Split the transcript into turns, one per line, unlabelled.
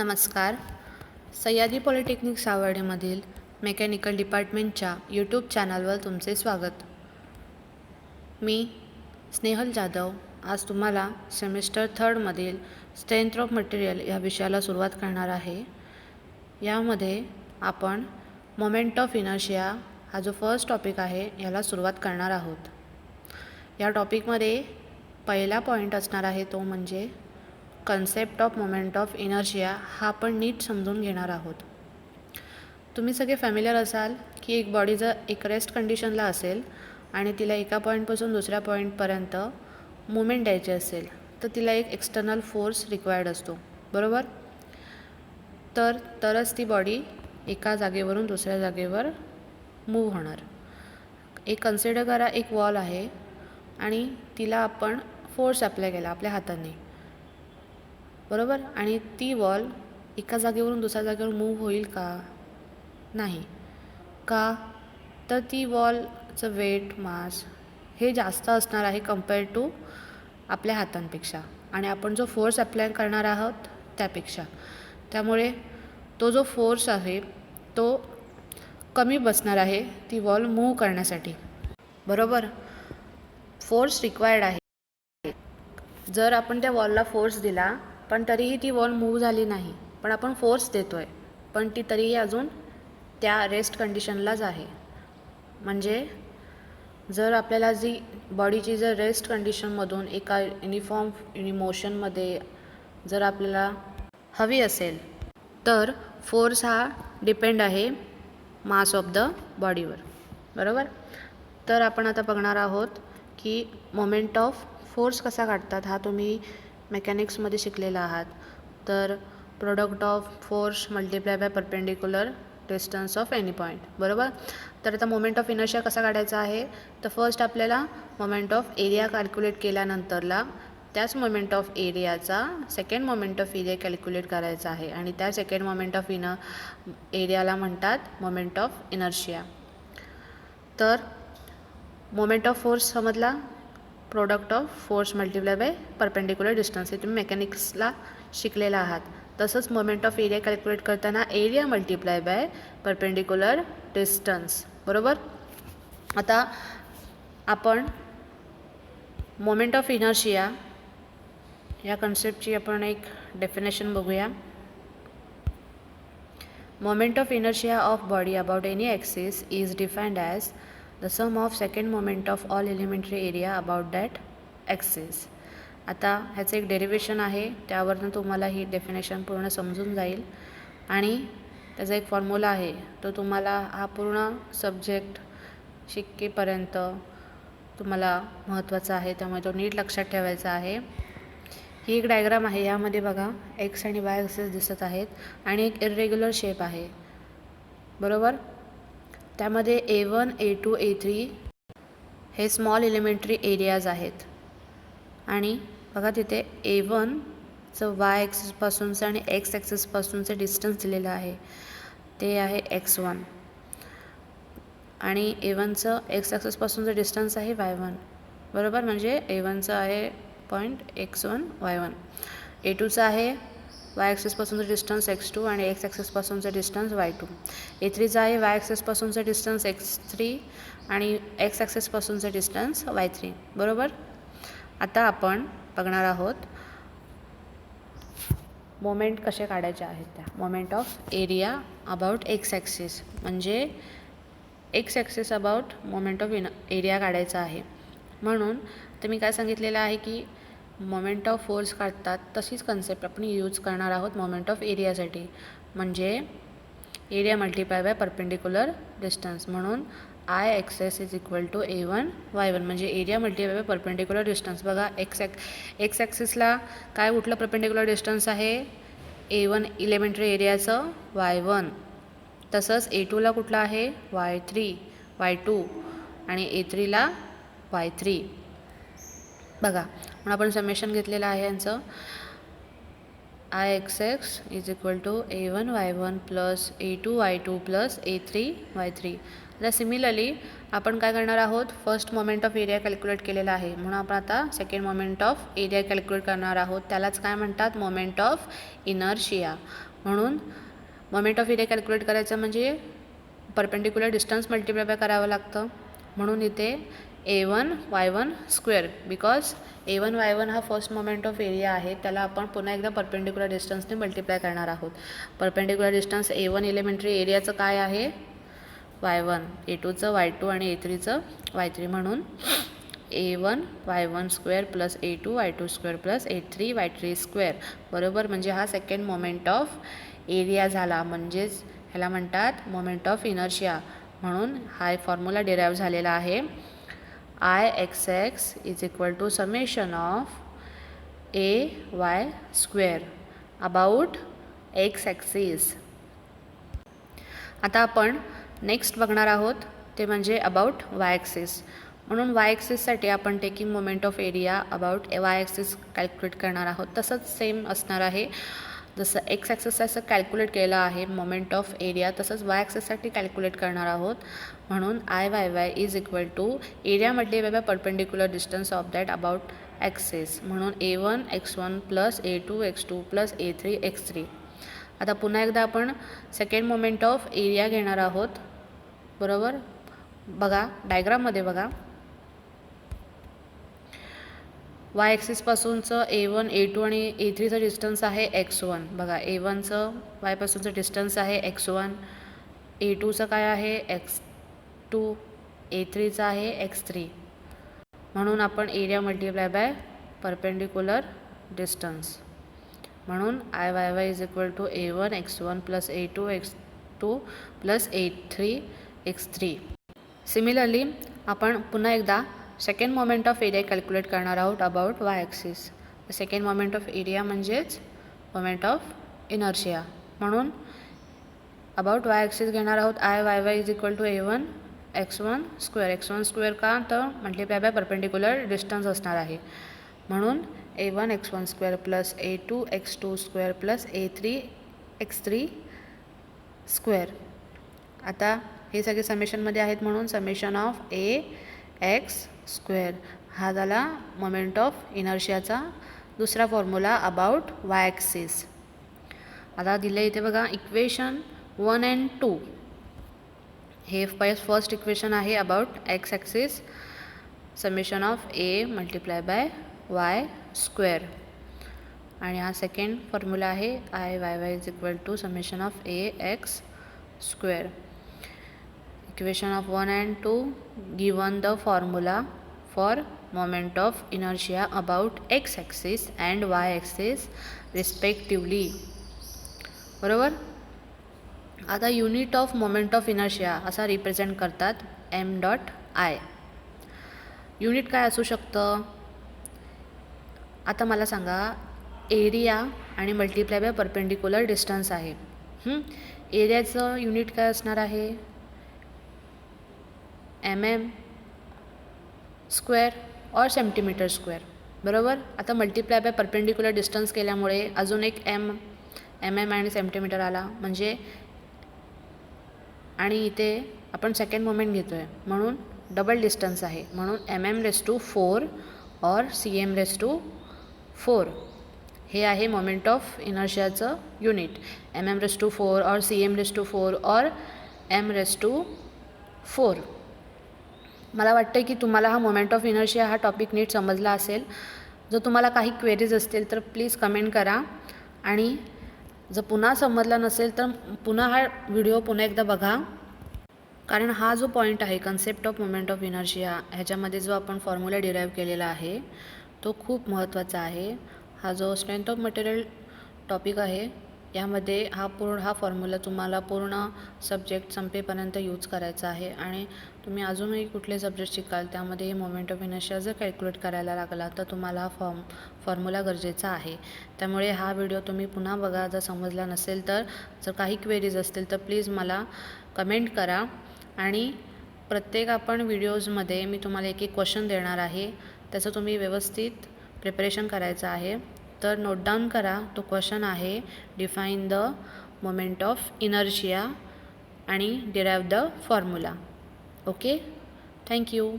नमस्कार. Sahyadri polytechnic सावर्डेमधील mechanical डिपार्टमेंटच्या YouTube चॅनलवर तुमचे स्वागत. मी स्नेहल जाधव आज तुम्हाला सेमिस्टर 3मधील स्ट्रेंथ ऑफ मटेरियल या विषयाला सुरुवात करणार आहे. यामध्ये आपण मोमेंट ऑफ इनर्शिया हा जो फर्स्ट टॉपिक आहे याला सुरुवात करणार आहोत. या टॉपिकमध्ये पहिला पॉईंट असणार आहे तो म्हणजे concept of moment of inertia हा आपण नीट समजून घेणार आहोत. तुम्ही सगळे फॅमिलियर असाल की एक बॉडी जर एक रेस्ट कंडिशनला असेल आणि तिला एका पॉईंटपासून दुसऱ्या पॉईंटपर्यंत मुवमेंट द्यायची असेल तर तिला एक एक्सटर्नल फोर्स रिक्वायर्ड असतो, बरोबर. तरच ती बॉडी एका जागेवरून दुसऱ्या जागेवर मूव्ह होणार. एक कन्सिडर करा, एक वॉल आहे आणि तिला आपण फोर्स अप्लाय केला आपल्या हाताने, बरोबर. आणि ती वॉल एका जागेवरून दुसऱ्या जागेवर मूव्ह होईल का? नाही. का? तर ती वॉलचं वेट मास हे जास्त असणार आहे कंपेअर टू आपल्या हातांपेक्षा आणि आपण जो फोर्स अप्लाय करणार आहोत त्यापेक्षा. त्यामुळे तो जो फोर्स आहे तो कमी बसणार आहे ती वॉल मूव्ह करण्यासाठी, बरोबर. फोर्स रिक्वायर्ड आहे. जर आपण त्या वॉलला फोर्स दिला पण तरीही ती वॉल मूव्ह झाली नाही, पण आपण फोर्स देतो आहे पण ती तरीही अजून त्या रेस्ट कंडिशनलाच आहे. म्हणजे जर आपल्याला जी बॉडीची जर रेस्ट कंडिशनमधून एका युनिफॉर्म मोशनमध्ये जर आपल्याला हवी असेल तर फोर्स हा डिपेंड आहे मास ऑफ द बॉडीवर, बरोबर. तर आपण आता बघणार आहोत की मोमेंट ऑफ फोर्स कसा काढतात हा तुम्ही मेकॅनिक्समध्ये शिकलेला आहात. तर product of force multiply by perpendicular distance of any point, बरोबर. तर आता मोमेंट ऑफ इनर्शिया कसा काढायचा आहे तर फर्स्ट आपल्याला मोमेंट ऑफ एरिया कॅल्क्युलेट केल्यानंतरला त्याच मोमेंट ऑफ एरियाचा second moment of area calculate करायचा आहे आणि त्या सेकंड मोमेंट ऑफ एरियाला म्हणतात मोमेंट ऑफ इनर्शिया. तर मोमेंट ऑफ फोर्स समजला, product of force multiply by perpendicular distance हे तुम्ही मेकॅनिक्सला शिकलेला आहात. तसंच मोमेंट ऑफ एरिया कॅल्क्युलेट करताना area multiply by perpendicular distance, बरोबर. आता आपण मोमेंट ऑफ इनर्शिया या कन्सेप्टची आपण एक डेफिनेशन बघूया. Moment of inertia of body about any axis is defined as the sum of second moment of all elementary area about that axis. आता ह्याचं एक डेरिवेशन आहे, त्यावरनं तुम्हाला ही डेफिनेशन पूर्ण समजून जाईल आणि त्याचा एक फॉर्म्युला आहे तो तुम्हाला हा पूर्ण सब्जेक्ट शिकेपर्यंत तुम्हाला महत्त्वाचा आहे, त्यामुळे तो नीट लक्षात ठेवायचा आहे. ही एक डायग्राम आहे, यामध्ये बघा एक्स आणि वाय ॲक्सिस दिसत आहेत आणि एक इरेग्युलर शेप आहे, बरोबर. त्यामध्ये A1, A2, A3 हे स्मॉल एलिमेंटरी एरियाज आहेत आणि बघा तिथे A1चं वाय ॲक्सिसपासूनचं आणि एक्स ॲक्सिसपासूनचं डिस्टन्स दिलेलं आहे ते आहे x1 आणि A1चं एक्स ॲक्सिसपासूनचं डिस्टन्स आहे y1, बरोबर. म्हणजे A1चं आहे पॉईंट x1 y1, A2चं आहे वाय ॲक्सिसपासूनचं डिस्टन्स x2 आणि एक्स ॲक्सिसपासूनचं डिस्टन्स y2, A3चं आहे वाय ॲक्सिसपासूनचं डिस्टन्स x3 आणि एक्स ॲक्सिसपासूनचं डिस्टन्स y3, बरोबर. आता आपण बघणार आहोत मोमेंट कसे काढायचे आहेत. त्या moment of area about X axis म्हणजे X axis about moment of area काढायचा आहे. म्हणून तर मी काय सांगितलेलं आहे की मोमेंट ऑफ फोर्स काढतात तशीच कन्सेप्ट आपण यूज करणार आहोत मोमेंट ऑफ एरियासाठी. म्हणजे area multiply by perpendicular distance. म्हणून I axis is equal to A1 Y1 म्हणजे area multiply by perpendicular distance. बघा एक्स ॲक्सिसला काय कुठलं परपेंडिक्युलर डिस्टन्स आहे A1 एलिमेंटरी एरियाचं Y1, तसंच A2ला कुठलं आहे Y3 Y2 आणि A3ला Y3. बघा म्हणून आपण समेशन घेतलेलं आहे यांचं I X is equal to A1 Y1 plus A2 Y2 plus A3 Y3. आता सिमिलरली आपण काय करणार आहोत, first moment of area calculate केलेला आहे म्हणून आपण आता second moment of area calculate करणार आहोत. त्यालाच काय म्हणतात मोमेंट ऑफ इनर्शिया. म्हणून मोमेंट ऑफ एरिया कॅल्क्युलेट करायचं म्हणजे परपेंडिक्युलर डिस्टन्स मल्टिप्लाय बाय करावं लागतं. म्हणून इथे A1Y1 स्क्वेअर, बिकॉज A1Y1 हा फर्स्ट मोमेंट ऑफ एरिया आहे, त्याला आपण पुन्हा एकदा परपेंडिक्युलर डिस्टन्सने मल्टिप्लाय करणार आहोत. परपेंडिक्युलर डिस्टन्स A1 एलिमेंटरी एरियाचं काय आहे Y1, A2चं Y2 आणि A3चं Y3, म्हणून A1Y1 square plus A2Y2 square plus A3Y3 square बरोबर. म्हणजे हा सेकंड मोमेंट ऑफ एरिया झाला, म्हणजेच ह्याला म्हणतात मोमेंट ऑफ इनर्शिया. म्हणून हा फॉर्म्युला डिराईव्ह झालेला आहे Ixx is equal to summation of AY square about X axis. आता आपण नेक्स्ट बघणार आहोत ते म्हणजे अबाउट वाय ॲक्सिस. म्हणून वाय ॲक्सिससाठी आपण taking moment of area about Y axis calculate करणार आहोत. तसंच सेम असणार आहे, जसं एक्स ॲक्सिसचं कॅल्क्युलेट केलं आहे मोमेंट ऑफ एरिया, तसंच वाय ॲक्सिससाठी कॅल्क्युलेट करणार आहोत. म्हणून IYY is equal to area multiply by perpendicular distance of that about axis. म्हणून A1 x1 plus A2 x2 plus A3 x3. आता पुन्हा एकदा आपण सेकंड मोमेंट ऑफ एरिया घेणार आहोत बरोबर. बघा डायग्राममध्ये बघा, वाय ॲक्सिसपासूनचं A1 A2 आणि A3चं डिस्टन्स आहे x1. बघा A1चं वायपासूनचं डिस्टन्स आहे x1, A2चं काय आहे x2, A3चं आहे x3. म्हणून आपण area multiply by perpendicular distance. म्हणून IYY is equal to A1 x1 plus A2 x2 plus A3 x3. Similarly आपण पुन्हा एकदा second moment of area calculate करणार आहोत about Y axis. Second moment of area म्हणजेच moment of inertia. म्हणून about Y axis घेणार आहोत IYY is equal to A1 x1 square. x1 square का तर मल्टिप्लाय बाय परपेंडिक्युलर डिस्टन्स असणार आहे. म्हणून A1 x1 square plus A2 x2 square plus A3 x3 square. आता हे सगळे समेशनमध्ये आहेत म्हणून समेशन ऑफ AX स्क्वेअर हा झाला मोमेंट ऑफ इनर्शियाचा दुसरा फॉर्म्युला अबाउट वाय ॲक्सिस. आता दिलं इथे बघा इक्वेशन 1 and 2. हे फर्स्ट इक्वेशन आहे about X axis, summation of A multiply by Y square. आणि हा सेकंड फॉर्म्युला आहे IYY is equal to summation of AX square. Equation of 1 and 2 given the formula for moment of inertia about x axis and y axis respectively बरोबर. आता unit of moment of inertia असा represent करतात m.I. Unit काय असू शकतं आता मला सांगा. एरिया आणि मल्टिप्लाय बाय परपेंडिक्युलर डिस्टन्स आहे. एरियाचं युनिट काय असणार आहे mm स्क्वेअर और सेंटीमीटर स्क्वेअर बरोबर. आता मल्टिप्लाय बाय परपेंडिक्युलर डिस्टन्स केल्यामुळे अजून एक mm आणि सेंटीमीटर आला म्हणजे, आणि इथे आपण सेकंड मोमेंट घेतो आहे म्हणून डबल डिस्टन्स आहे. म्हणून mm⁴ और cm⁴ हे आहे मोमेंट ऑफ इनर्शियाचं युनिट. mm⁴ और cm⁴ और m⁴. मला वाटतं की तुम्हाला हा मोमेंट ऑफ इनर्शिया हा टॉपिक नीट समजला असेल. जर तुम्हाला काही क्वेरीज असतील तर प्लीज कमेंट करा, आणि जर पुन्हा समजला नसेल तर पुन्हा हा व्हिडिओ पुन्हा एकदा बघा, कारण हा जो पॉईंट आहे concept of moment of inertia ह्याच्यामध्ये जो आपण फॉर्म्युला डिराईव्ह केलेला आहे तो खूप महत्त्वाचा आहे. हा जो स्ट्रेंथ ऑफ मटेरियल टॉपिक आहे यामध्ये हा फॉर्म्युला तुम्हाला पूर्ण सब्जेक्ट संपेपर्यंत यूज करायचा आहे. आणि तुम्ही अजूनही कुठले सब्जेक्ट शिकाल त्यामध्ये मोमेंट ऑफ इनर्शिया जर कॅल्क्युलेट करायला लागला तर तुम्हाला हा फॉर्म्युला गरजेचा आहे. त्यामुळे हा व्हिडिओ तुम्ही पुन्हा बघा. जर समजला नसेल तर जर काही क्वेरीज असतील तर प्लीज मला कमेंट करा. आणि प्रत्येक आपण व्हिडिओजमध्ये मी तुम्हाला एक क्वेश्चन देणार आहे, त्याचं तुम्ही व्यवस्थित प्रिपरेशन करायचं आहे. तर नोट डाऊन करा. तो क्वेश्चन आहे define the moment of inertia आणि derive the formula. Okay, thank you.